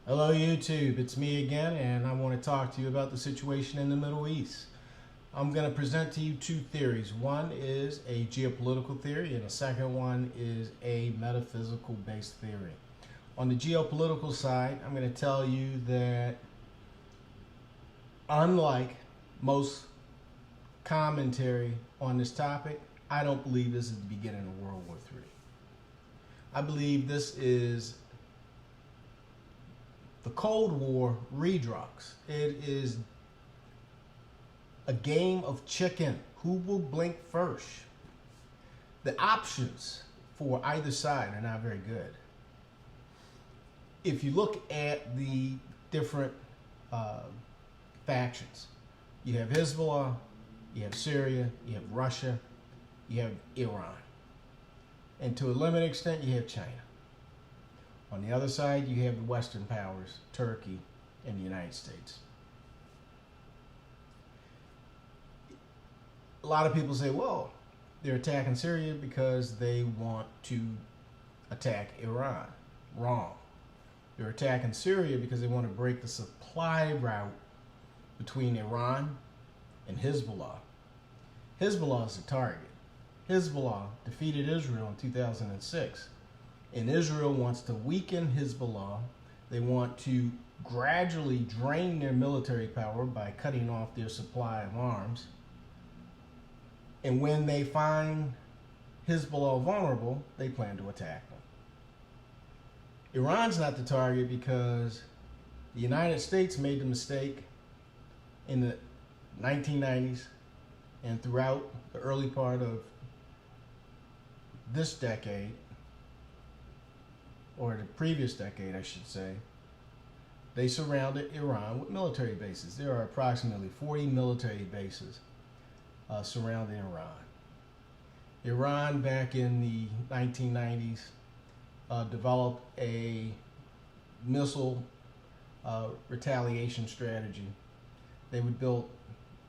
Hello YouTube, it's me again, and I want to talk to you about the situation in the Middle East. I'm going to present to you two theories. One is a geopolitical theory, and the second one is a metaphysical based theory. On the geopolitical side, I'm going to tell you that unlike most commentary on this topic, I don't believe this is the beginning of World War III. I believe this is the Cold War redux. It is a game of chicken. Who will blink first? The options for either side are not very good. If you look at the different factions, you have Hezbollah, you have Syria, you have Russia, you have Iran, and to a limited extent, you have China. On the other side, you have the Western powers, Turkey and the United States. A lot of people say, well, they're attacking Syria because they want to attack Iran. Wrong. They're attacking Syria because they want to break the supply route between Iran and Hezbollah. Hezbollah is the target. Hezbollah defeated Israel in 2006. And Israel wants to weaken Hezbollah. They want to gradually drain their military power by cutting off their supply of arms. And when they find Hezbollah vulnerable, they plan to attack them. Iran's not the target because the United States made the mistake in the 1990s and throughout the early part of this decade, or the previous decade, I should say. They surrounded Iran with military bases. There are approximately 40 military bases surrounding Iran. Iran, back in the 1990s, developed a missile retaliation strategy. They would build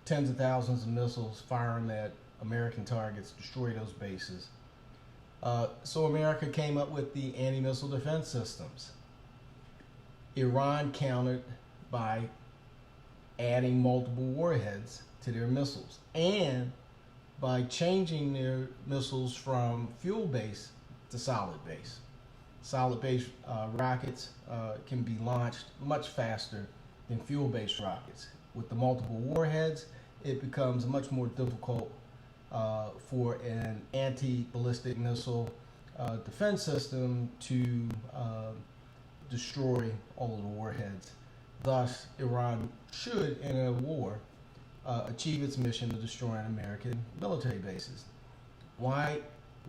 tens of thousands of missiles, fire them at American targets, destroy those bases. So America came up with the anti-missile defense systems. Iran countered by adding multiple warheads to their missiles and by changing their missiles from fuel-based to solid-based. Solid-based rockets can be launched much faster than fuel-based rockets. With the multiple warheads, it becomes much more difficult for an anti-ballistic missile defense system to destroy all of the warheads. Thus, Iran should, in a war, achieve its mission of destroying American military bases. Why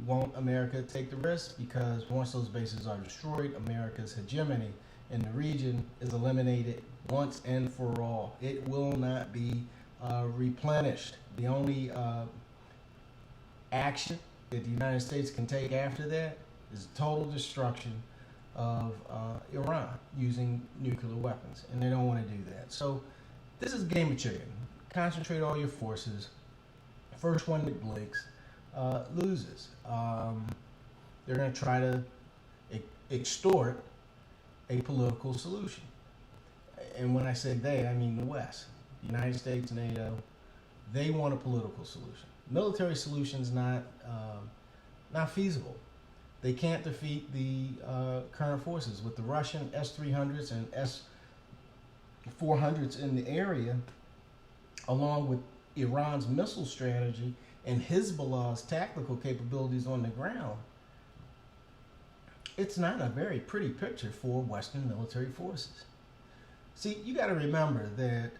won't America take the risk? Because once those bases are destroyed, America's hegemony in the region is eliminated once and for all. It will not be replenished. The only action that the United States can take after that is total destruction of Iran using nuclear weapons, and they don't want to do that. So this is a game of chicken. Concentrate all your forces. First one that blinks loses. They're going to try to extort a political solution. And when I say they, I mean the West, the United States, NATO. They want a political solution. Military solution's not feasible. They can't defeat the current forces with the Russian S-300s and S-400s in the area, along with Iran's missile strategy and Hezbollah's tactical capabilities on the ground. It's not a very pretty picture for Western military forces. See, you got to remember that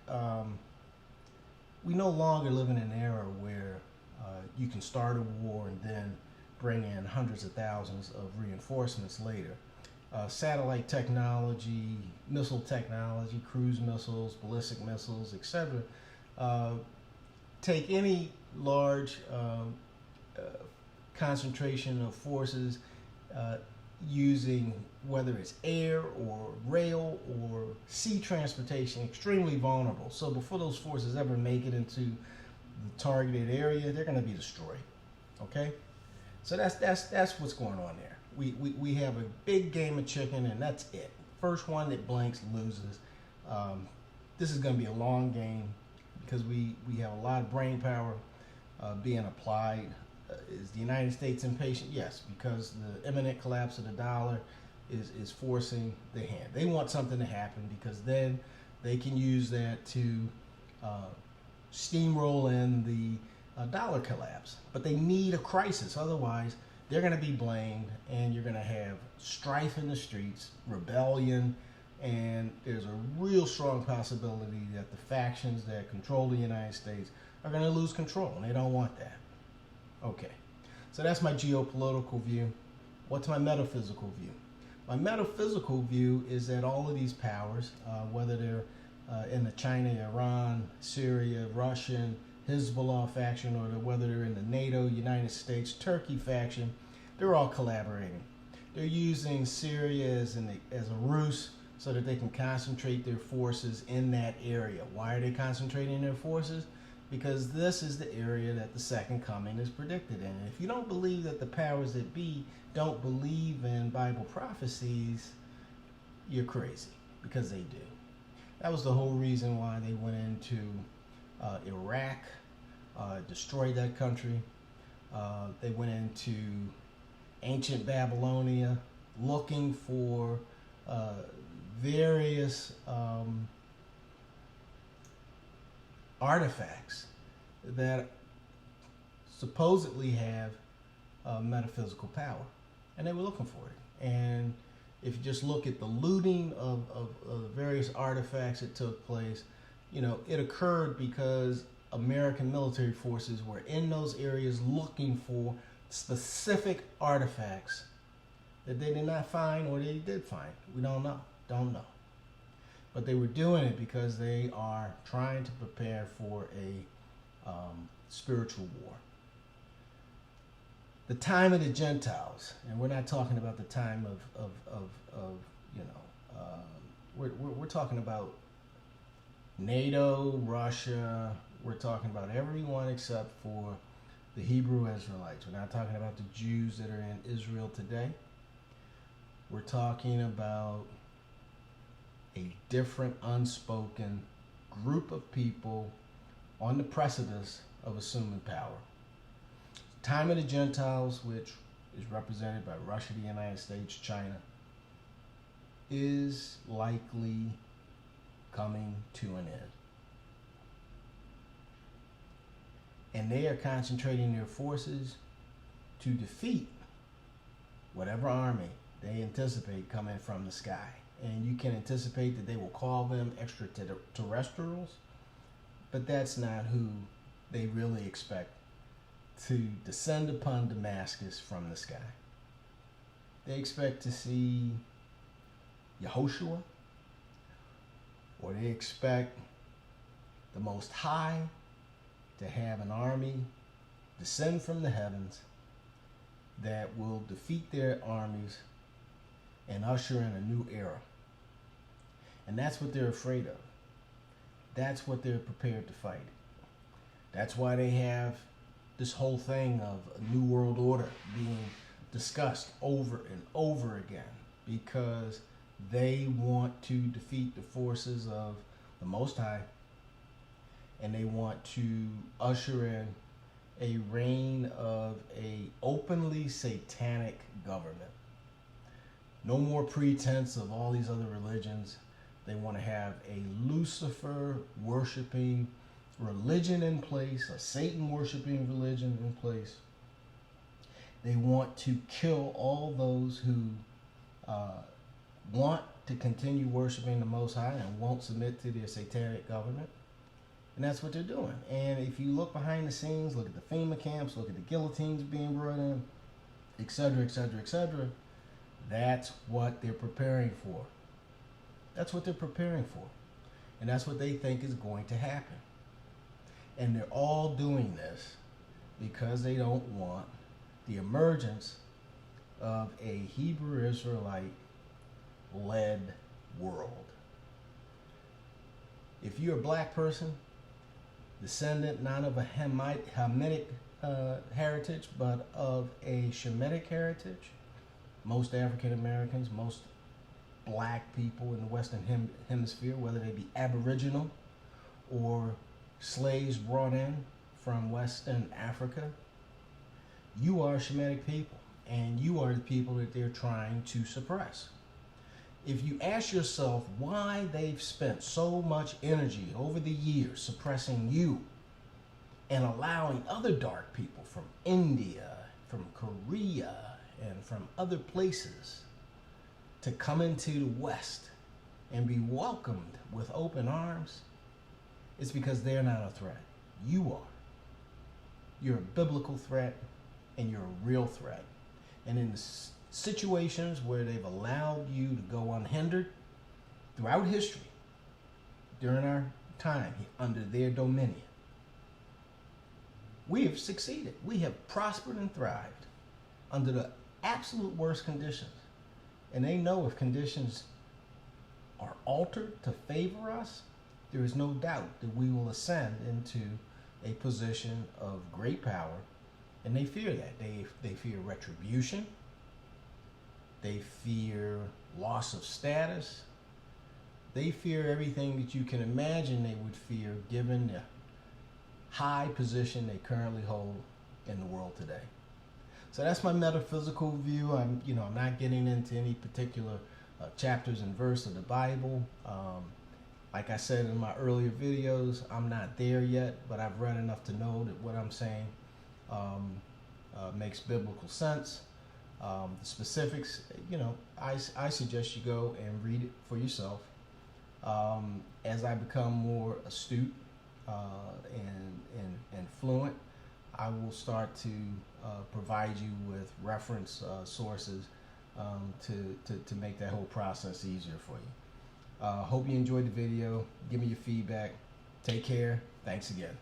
we no longer live in an era where you can start a war and then bring in hundreds of thousands of reinforcements later. Satellite technology, missile technology, cruise missiles, ballistic missiles, etc. Take any large concentration of forces using whether it's air or rail or sea transportation, extremely vulnerable. So before those forces ever make it into the targeted area, they're going to be destroyed. Okay, so that's what's going on there. We have a big game of chicken, and that's it. First one that blinks loses. This is going to be a long game because we have a lot of brain power being applied. Is the United States impatient? Yes, because the imminent collapse of the dollar is forcing the hand. They want something to happen because then they can use that to steamroll in the dollar collapse. But they need a crisis, otherwise they're going to be blamed, and you're going to have strife in the streets, rebellion, and there's a real strong possibility that the factions that control the United States are going to lose control, and they don't want that. Okay, so that's my geopolitical view. What's my metaphysical view? My metaphysical view is that all of these powers, whether they're in the China, Iran, Syria, Russian, Hezbollah faction, or whether they're in the NATO, United States, Turkey faction, they're all collaborating. They're using Syria as a ruse so that they can concentrate their forces in that area. Why are they concentrating their forces? Because this is the area that the second coming is predicted in. And if you don't believe that the powers that be don't believe in Bible prophecies, you're crazy, because they do. That was the whole reason why they went into Iraq, destroyed that country. They went into ancient Babylonia looking for various artifacts that supposedly have metaphysical power, and they were looking for it. And if you just look at the looting of the various artifacts that took place, you know, it occurred because American military forces were in those areas looking for specific artifacts that they did not find, or they did find. We don't know. But they were doing it because they are trying to prepare for a spiritual war. The time of the Gentiles, and we're not talking about the time of you know, we're talking about NATO, Russia. We're talking about everyone except for the Hebrew Israelites. We're not talking about the Jews that are in Israel today. We're talking about a different unspoken group of people on the precipice of assuming power. Time of the Gentiles, which is represented by Russia, the United States, China, is likely coming to an end. And they are concentrating their forces to defeat whatever army they anticipate coming from the sky. And you can anticipate that they will call them extraterrestrials, but that's not who they really expect to descend upon Damascus from the sky. They expect to see Yehoshua, or they expect the Most High to have an army descend from the heavens that will defeat their armies and usher in a new era. And that's what they're afraid of. That's what they're prepared to fight. That's why they have this whole thing of a new world order being discussed over and over again, because they want to defeat the forces of the Most High, and they want to usher in a reign of a openly satanic government. No more pretense of all these other religions. They want to have a Lucifer worshiping religion in place, a Satan worshiping religion in place. They want to kill all those who want to continue worshiping the Most High and won't submit to their satanic government. And that's what they're doing. And if you look behind the scenes, look at the FEMA camps, look at the guillotines being brought in, etc., etc., etc., that's what they're preparing for. That's what they're preparing for. And that's what they think is going to happen. And they're all doing this because they don't want the emergence of a Hebrew Israelite-led world. If you're a black person, descendant not of a Hamitic heritage, but of a Shemitic heritage, most African Americans, most black people in the Western Hemisphere, whether they be Aboriginal or slaves brought in from Western Africa. You are Shemitic people, and you are the people that they're trying to suppress. If you ask yourself why they've spent so much energy over the years suppressing you and allowing other dark people from India, from Korea, and from other places to come into the West and be welcomed with open arms, it's because they're not a threat. You are. You're a biblical threat, and you're a real threat. And in the situations where they've allowed you to go unhindered throughout history, during our time under their dominion, we have succeeded. We have prospered and thrived under the absolute worst conditions. And they know if conditions are altered to favor us, there is no doubt that we will ascend into a position of great power. And they fear that. They fear retribution. They fear loss of status. They fear everything that you can imagine they would fear given the high position they currently hold in the world today. So that's my metaphysical view. I'm not getting into any particular chapters and verse of the Bible. Like I said in my earlier videos, I'm not there yet, but I've read enough to know that what I'm saying makes biblical sense. The specifics, I suggest you go and read it for yourself. As I become more astute and fluent, I will start to provide you with reference sources to make that whole process easier for you. Hope you enjoyed the video. Give me your feedback. Take care. Thanks again.